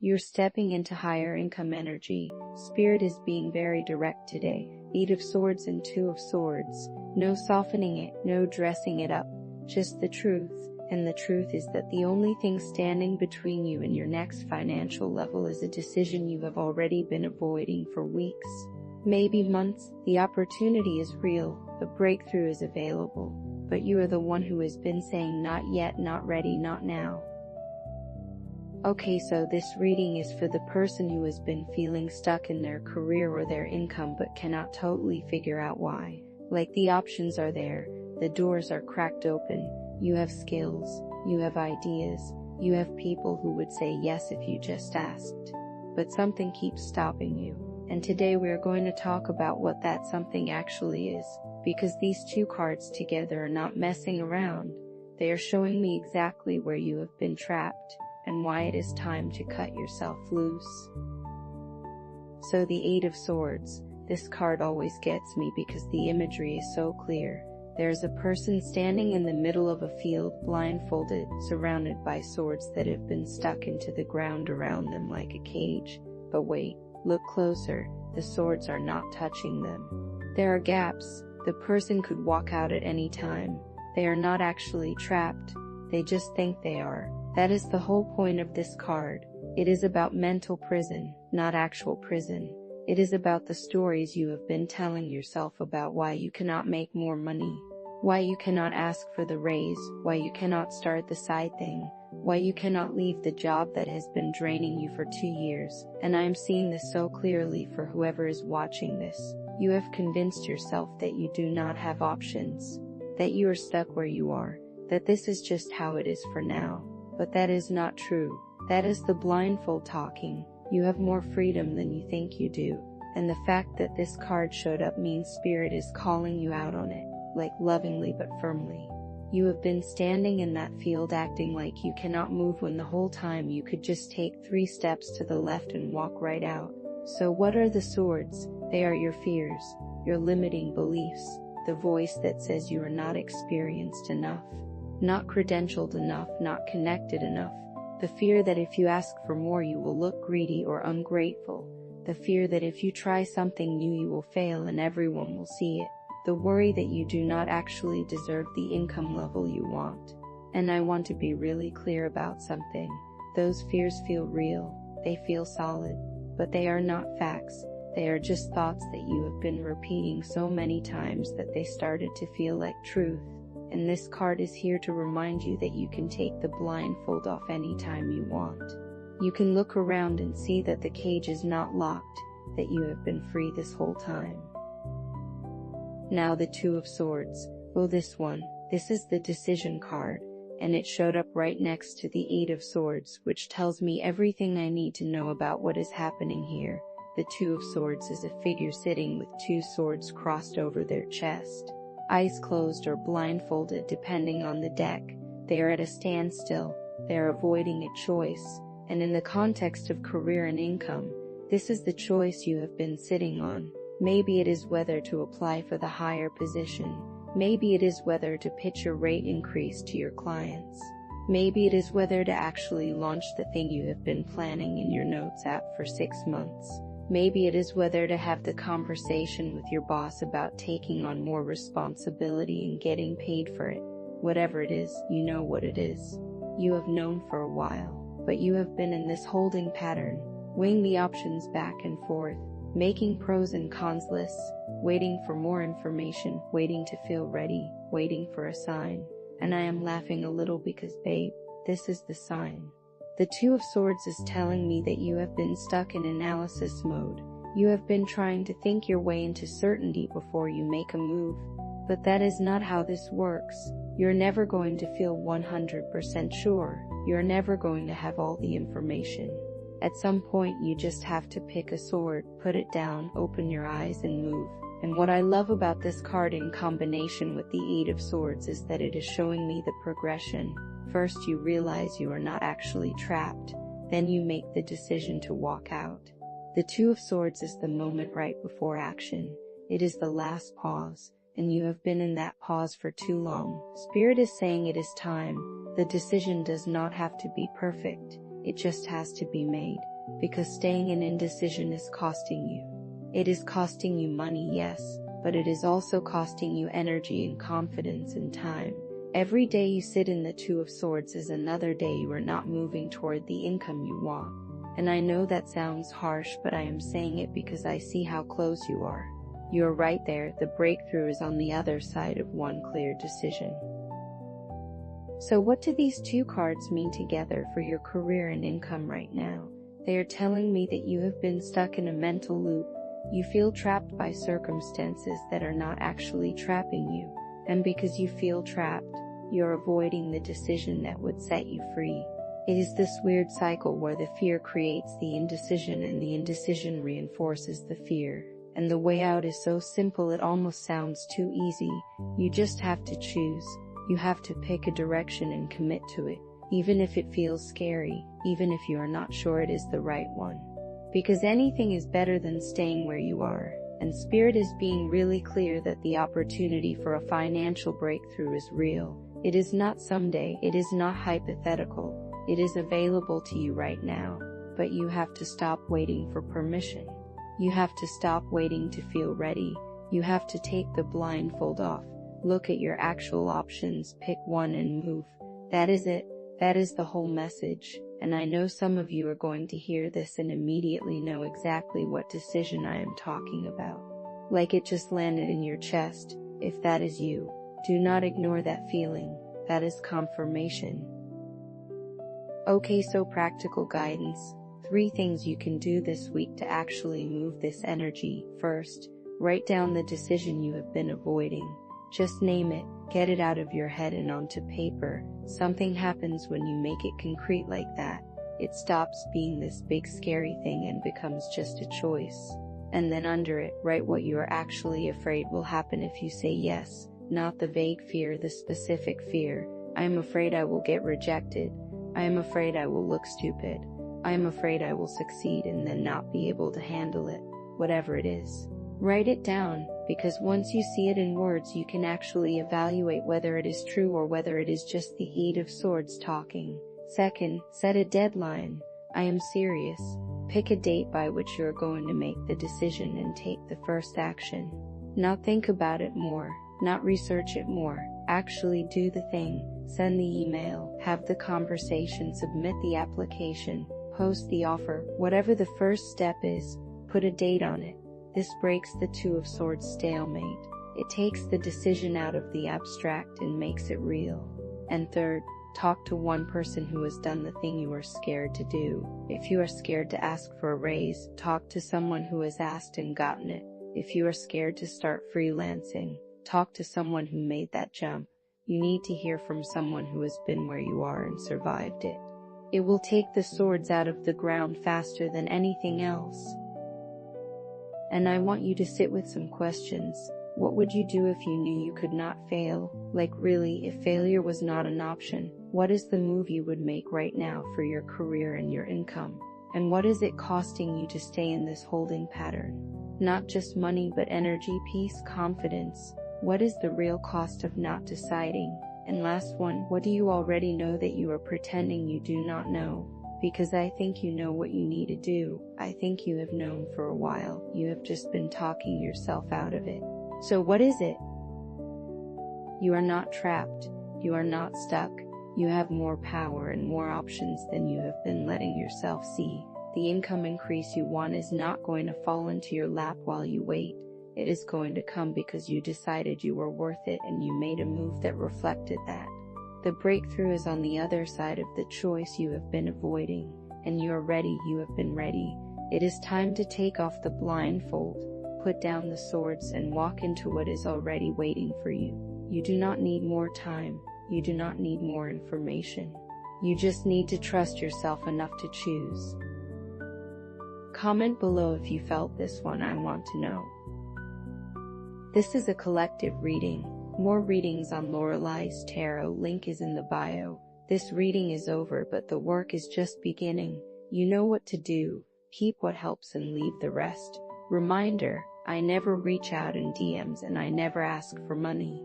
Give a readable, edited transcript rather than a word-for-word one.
You're stepping into higher income energy. Spirit is being very direct today. 8 of Swords and 2 of Swords. No softening it, no dressing it up. Just the truth. And the truth is that the only thing standing between you and your next financial level is a decision you have already been avoiding for weeks, maybe months. The opportunity is real, the breakthrough is available, but you are the one who has been saying not yet, not ready, not now. Okay, so this reading is for the person who has been feeling stuck in their career or their income but cannot totally figure out why. Like the options are there, the doors are cracked open. You have skills, you have ideas, you have people who would say yes if you just asked. But something keeps stopping you. And today we are going to talk about what that something actually is, because these two cards together are not messing around. They are showing me exactly where you have been trapped, and why it is time to cut yourself loose. So the 8 of Swords, this card always gets me because the imagery is so clear. There's a person standing in the middle of a field, blindfolded, surrounded by swords that have been stuck into the ground around them like a cage. But wait, look closer, the swords are not touching them. There are gaps, the person could walk out at any time. They are not actually trapped, they just think they are. That is the whole point of this card. It is about mental prison, not actual prison. It is about the stories you have been telling yourself about why you cannot make more money, why you cannot ask for the raise, why you cannot start the side thing, why you cannot leave the job that has been draining you for 2 years. And I am seeing this so clearly for whoever is watching this. You have convinced yourself that you do not have options, that you are stuck where you are, that this is just how it is for now. But that is not true. That is the blindfold talking. You have more freedom than you think you do. And the fact that this card showed up means Spirit is calling you out on it, like lovingly but firmly. You have been standing in that field acting like you cannot move when the whole time you could just take 3 steps to the left and walk right out. So what are the swords? They are your fears, your limiting beliefs, the voice that says you are not experienced enough, not credentialed enough, not connected enough. The fear that if you ask for more you will look greedy or ungrateful. The fear that if you try something new you will fail and everyone will see it. The worry that you do not actually deserve the income level you want. And I want to be really clear about something. Those fears feel real, they feel solid, but they are not facts. They are just thoughts that you have been repeating so many times that they started to feel like truth. And this card is here to remind you that you can take the blindfold off anytime you want. You can look around and see that the cage is not locked, that you have been free this whole time. Now the 2 of Swords. Oh, this one. This is the decision card, and it showed up right next to the 8 of Swords, which tells me everything I need to know about what is happening here. The 2 of Swords is a figure sitting with 2 swords crossed over their chest. Eyes closed or blindfolded depending on the deck. They are at a standstill. They are avoiding a choice. And in the context of career and income, this is the choice you have been sitting on. Maybe it is whether to apply for the higher position. Maybe it is whether to pitch a rate increase to your clients. Maybe it is whether to actually launch the thing you have been planning in your notes app for 6 months. Maybe it is whether to have the conversation with your boss about taking on more responsibility and getting paid for it. Whatever it is, you know what it is. You have known for a while, but you have been in this holding pattern, weighing the options back and forth, making pros and cons lists, waiting for more information, waiting to feel ready, waiting for a sign. And I am laughing a little because, babe, this is the sign. The 2 of Swords is telling me that you have been stuck in analysis mode. You have been trying to think your way into certainty before you make a move. But that is not how this works. You're never going to feel 100% sure. You're never going to have all the information. At some point you just have to pick a sword, put it down, open your eyes and move. And what I love about this card in combination with the 8 of Swords is that it is showing me the progression. First you realize you are not actually trapped, then you make the decision to walk out. The 2 of Swords is the moment right before action. It is the last pause, and you have been in that pause for too long. Spirit is saying it is time. The decision does not have to be perfect. It just has to be made, because staying in indecision is costing you. It is costing you money, yes, but it is also costing you energy and confidence and time. Every day you sit in the Two of Swords is another day you are not moving toward the income you want. And I know that sounds harsh, but I am saying it because I see how close you are. You're right there. The breakthrough is on the other side of one clear decision. So what do these two cards mean together for your career and income right now? They are telling me that you have been stuck in a mental loop. You feel trapped by circumstances that are not actually trapping you. And because you feel trapped, you're avoiding the decision that would set you free. It is this weird cycle where the fear creates the indecision and the indecision reinforces the fear. And the way out is so simple it almost sounds too easy. You just have to choose. You have to pick a direction and commit to it, even if it feels scary, even if you are not sure it is the right one. Because anything is better than staying where you are. And Spirit is being really clear that the opportunity for a financial breakthrough is real. It is not someday, it is not hypothetical, it is available to you right now. But you have to stop waiting for permission. You have to stop waiting to feel ready. You have to take the blindfold off, look at your actual options, pick one and move. That is it. That is the whole message. And I know some of you are going to hear this and immediately know exactly what decision I am talking about. Like it just landed in your chest. If that is you, do not ignore that feeling. That is confirmation. Okay, so practical guidance. 3 things you can do this week to actually move this energy. First, write down the decision you have been avoiding. Just name it, get it out of your head and onto paper. Something happens when you make it concrete like that. It stops being this big scary thing and becomes just a choice. And then under it, write what you are actually afraid will happen if you say yes, not the vague fear, the specific fear. I am afraid I will get rejected. I am afraid I will look stupid. I am afraid I will succeed and then not be able to handle it. Whatever it is. Write it down, because once you see it in words you can actually evaluate whether it is true or whether it is just the Eight of Swords talking. Second, set a deadline. I am serious. Pick a date by which you are going to make the decision and take the first action. Not think about it more, not research it more. Actually do the thing. Send the email, have the conversation, submit the application, post the offer. Whatever the first step is, put a date on it. This breaks the Two of Swords stalemate. It takes the decision out of the abstract and makes it real. And third, talk to one person who has done the thing you are scared to do. If you are scared to ask for a raise, talk to someone who has asked and gotten it. If you are scared to start freelancing, talk to someone who made that jump. You need to hear from someone who has been where you are and survived it. It will take the swords out of the ground faster than anything else. And I want you to sit with some questions. What would you do if you knew you could not fail? Like really, if failure was not an option, what is the move you would make right now for your career and your income? And what is it costing you to stay in this holding pattern? Not just money but energy, peace, confidence. What is the real cost of not deciding? And last one, what do you already know that you are pretending you do not know? Because I think you know what you need to do. I think you have known for a while. You have just been talking yourself out of it. So what is it? You are not trapped. You are not stuck. You have more power and more options than you have been letting yourself see. The income increase you want is not going to fall into your lap while you wait. It is going to come because you decided you were worth it and you made a move that reflected that. The breakthrough is on the other side of the choice you have been avoiding, and you are ready, you have been ready. It is time to take off the blindfold, put down the swords and walk into what is already waiting for you. You do not need more time, you do not need more information. You just need to trust yourself enough to choose. Comment below if you felt this one, I want to know. This is a collective reading. More readings on Lorelai's Tarot, link is in the bio. This reading is over but the work is just beginning. You know what to do. Keep what helps and leave the rest. Reminder, I never reach out in DMs and I never ask for money.